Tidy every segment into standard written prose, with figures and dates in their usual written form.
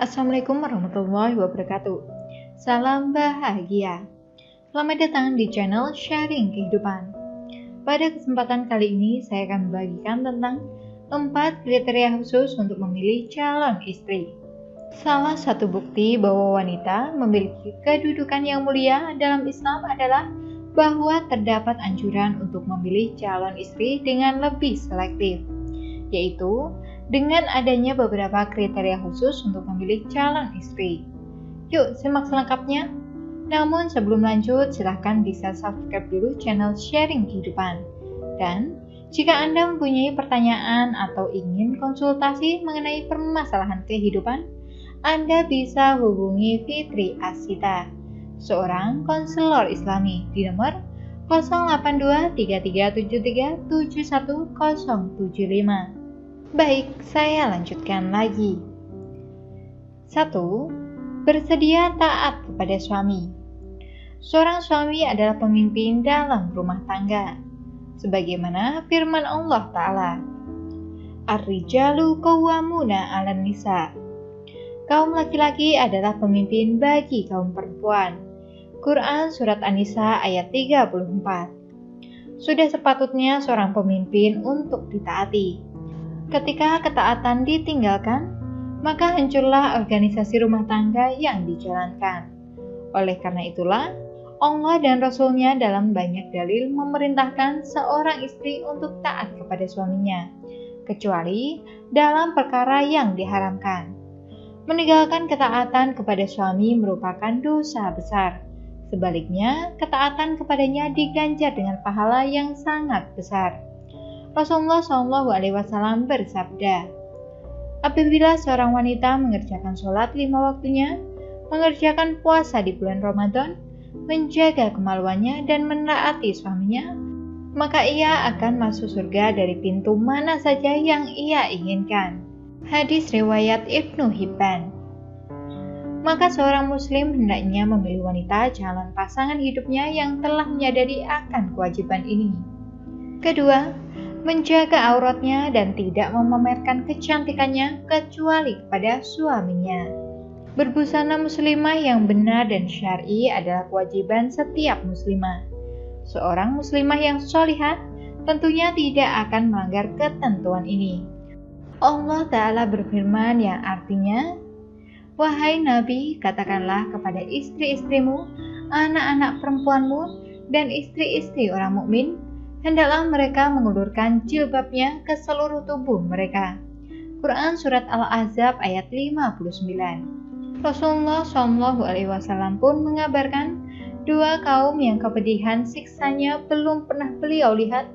Assalamualaikum warahmatullahi wabarakatuh. Salam bahagia. Selamat datang di channel Sharing Kehidupan. Pada kesempatan kali ini saya akan membagikan tentang 4 kriteria khusus untuk memilih calon istri. Salah satu bukti bahwa wanita memiliki kedudukan yang mulia dalam Islam adalah bahwa terdapat anjuran untuk memilih calon istri dengan lebih selektif, yaitu dengan adanya beberapa kriteria khusus untuk memilih calon istri. Yuk simak selengkapnya. Namun sebelum lanjut, silahkan bisa subscribe dulu channel Sharing Kehidupan. Dan jika Anda mempunyai pertanyaan atau ingin konsultasi mengenai permasalahan kehidupan, Anda bisa hubungi Fitri Asita, seorang konselor Islami di nomor 08233737175. Baik, saya lanjutkan lagi. 1. Bersedia taat kepada suami. Seorang suami adalah pemimpin dalam rumah tangga, sebagaimana firman Allah Ta'ala, Ar-rijalu qawwamuna 'alan nisa. Kaum laki-laki adalah pemimpin bagi kaum perempuan. Quran Surat An-Nisa ayat 34. Sudah sepatutnya seorang pemimpin untuk ditaati. Ketika ketaatan ditinggalkan, maka hancurlah organisasi rumah tangga yang dijalankan. Oleh karena itulah, Allah dan Rasul-Nya dalam banyak dalil memerintahkan seorang istri untuk taat kepada suaminya, kecuali dalam perkara yang diharamkan. Meninggalkan ketaatan kepada suami merupakan dosa besar. Sebaliknya, ketaatan kepadanya diganjar dengan pahala yang sangat besar. Rasulullah SAW bersabda, apabila seorang wanita mengerjakan sholat 5 waktunya, mengerjakan puasa di bulan Ramadan, menjaga kemaluannya dan menaati suaminya, maka ia akan masuk surga dari pintu mana saja yang ia inginkan. Hadis riwayat Ibnu Hibban. Maka seorang muslim hendaknya memilih wanita calon pasangan hidupnya yang telah menyadari akan kewajiban ini. Kedua, menjaga auratnya dan tidak memamerkan kecantikannya kecuali kepada suaminya. Berbusana muslimah yang benar dan syar'i adalah kewajiban setiap muslimah. Seorang muslimah yang sholihah tentunya tidak akan melanggar ketentuan ini. Allah Ta'ala berfirman yang artinya, wahai Nabi, katakanlah kepada istri-istrimu, anak-anak perempuanmu, dan istri-istri orang mukmin, hendaklah mereka mengulurkan jilbabnya ke seluruh tubuh mereka. Quran Surat Al-Ahzab ayat 59. Rasulullah SAW pun mengabarkan dua kaum yang kepedihan siksanya belum pernah beliau lihat.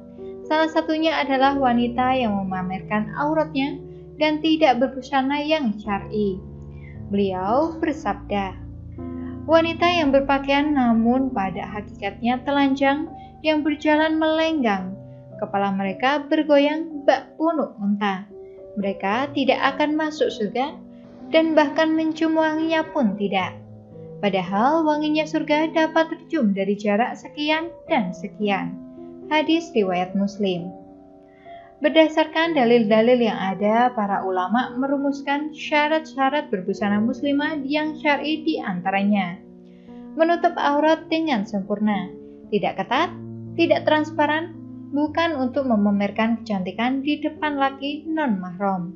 Salah satunya adalah wanita yang memamerkan auratnya dan tidak berbusana yang syar'i. Beliau bersabda, wanita yang berpakaian namun pada hakikatnya telanjang, yang berjalan melenggang, kepala mereka bergoyang bak punuk unta. Mereka tidak akan masuk surga dan bahkan mencium wanginya pun tidak. Padahal wanginya surga dapat tercium dari jarak sekian dan sekian. Hadis riwayat Muslim. Berdasarkan dalil-dalil yang ada, para ulama merumuskan syarat-syarat berbusana muslimah yang syar'i di antaranya. Menutup aurat dengan sempurna, tidak ketat, tidak transparan, bukan untuk memamerkan kecantikan di depan laki non-mahram.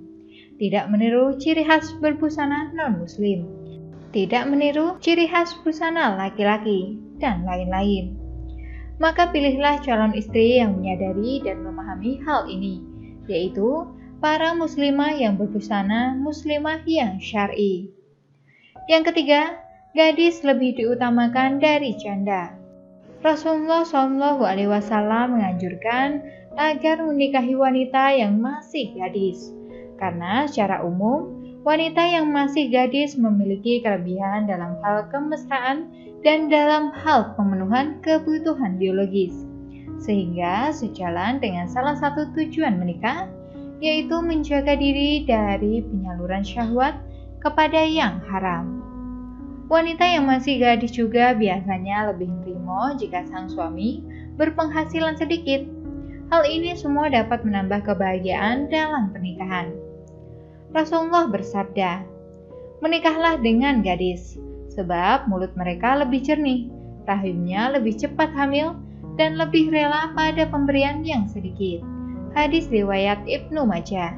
Tidak meniru ciri khas berbusana non-muslim. Tidak meniru ciri khas busana laki-laki, dan lain-lain. Maka pilihlah calon istri yang menyadari dan memahami hal ini, yaitu para muslimah yang berbusana muslimah yang syar'i. Yang ketiga, gadis lebih diutamakan dari janda. Rasulullah SAW menganjurkan agar menikahi wanita yang masih gadis, karena secara umum wanita yang masih gadis memiliki kelebihan dalam hal kemesraan dan dalam hal pemenuhan kebutuhan biologis, sehingga sejalan dengan salah satu tujuan menikah, yaitu menjaga diri dari penyaluran syahwat kepada yang haram. Wanita yang masih gadis juga biasanya lebih nerimo jika sang suami berpenghasilan sedikit. Hal ini semua dapat menambah kebahagiaan dalam pernikahan. Rasulullah bersabda, Menikahlah dengan gadis, sebab mulut mereka lebih jernih, rahimnya lebih cepat hamil, dan lebih rela pada pemberian yang sedikit. Hadis riwayat Ibnu Majah.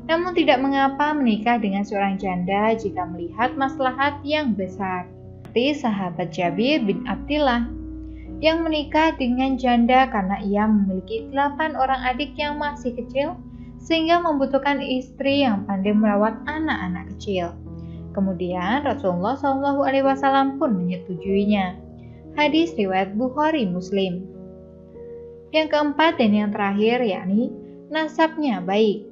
Namun tidak mengapa menikah dengan seorang janda jika melihat maslahat yang besar. Seperti sahabat Jabir bin Abdillah yang menikah dengan janda karena ia memiliki 8 orang adik yang masih kecil, sehingga membutuhkan istri yang pandai merawat anak-anak kecil. Kemudian Rasulullah SAW pun menyetujuinya. Hadis riwayat Bukhari Muslim. Yang keempat dan yang terakhir yakni nasabnya baik.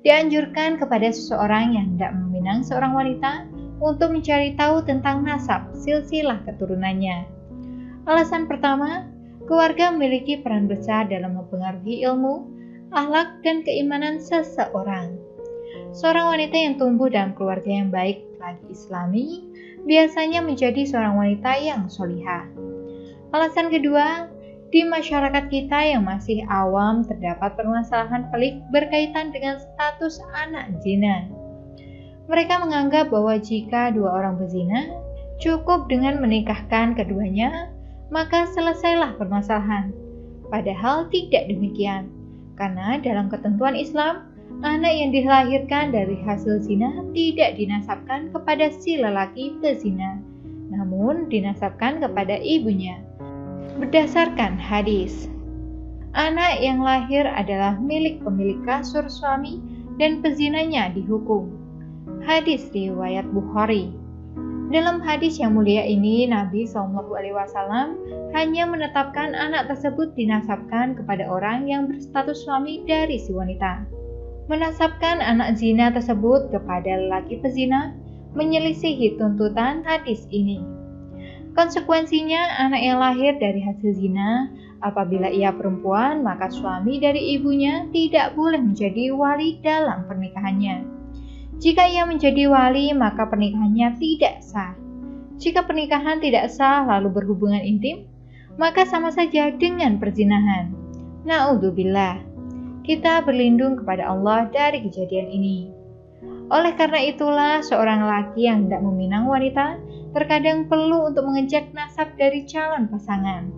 Dianjurkan kepada seseorang yang hendak meminang seorang wanita untuk mencari tahu tentang nasab silsilah keturunannya. Alasan pertama, keluarga memiliki peran besar dalam mempengaruhi ilmu, akhlak, dan keimanan seseorang. Seorang wanita yang tumbuh dalam keluarga yang baik lagi Islami biasanya menjadi seorang wanita yang solihah. Alasan kedua, di masyarakat kita yang masih awam terdapat permasalahan pelik berkaitan dengan status anak zina. Mereka menganggap bahwa jika dua orang berzina, cukup dengan menikahkan keduanya, maka selesailah permasalahan. Padahal tidak demikian, karena dalam ketentuan Islam, anak yang dilahirkan dari hasil zina tidak dinasabkan kepada si lelaki pezina, namun dinasabkan kepada ibunya. Berdasarkan hadis, anak yang lahir adalah milik pemilik kasur suami dan pezinanya dihukum. Hadis riwayat Bukhari. Dalam hadis yang mulia ini, Nabi SAW hanya menetapkan anak tersebut dinasabkan kepada orang yang berstatus suami dari si wanita. Menasabkan anak zina tersebut kepada lelaki pezina menyelisihi tuntutan hadis ini. Konsekuensinya, anak yang lahir dari hasil zina, apabila ia perempuan, maka suami dari ibunya tidak boleh menjadi wali dalam pernikahannya. Jika ia menjadi wali, maka pernikahannya tidak sah. Jika pernikahan tidak sah lalu berhubungan intim, maka sama saja dengan perzinahan. Na'udzubillah. Kita berlindung kepada Allah dari kejadian ini. Oleh karena itulah, seorang laki yang hendak meminang wanita terkadang perlu untuk mengecek nasab dari calon pasangan.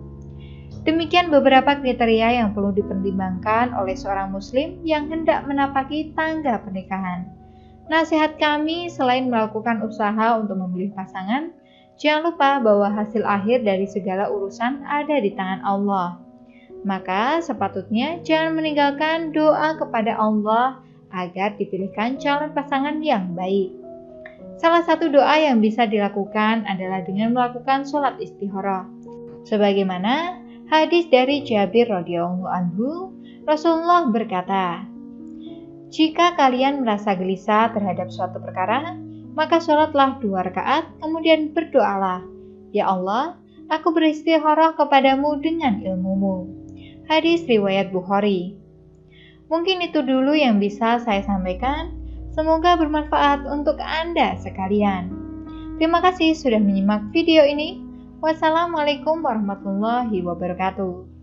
Demikian beberapa kriteria yang perlu dipertimbangkan oleh seorang muslim yang hendak menapaki tangga pernikahan. Nasihat kami, selain melakukan usaha untuk memilih pasangan, jangan lupa bahwa hasil akhir dari segala urusan ada di tangan Allah. Maka sepatutnya jangan meninggalkan doa kepada Allah agar dipilihkan calon pasangan yang baik. Salah satu doa yang bisa dilakukan adalah dengan melakukan sholat istikharah. Sebagaimana hadis dari Jabir radhiyallahu anhu, Rasulullah berkata, "Jika kalian merasa gelisah terhadap suatu perkara, maka sholatlah 2 rakaat, kemudian berdoalah, Ya Allah, aku beristikharah kepadamu dengan ilmumu." Hadis riwayat Bukhari. Mungkin itu dulu yang bisa saya sampaikan. Semoga bermanfaat untuk Anda sekalian. Terima kasih sudah menyimak video ini. Wassalamualaikum warahmatullahi wabarakatuh.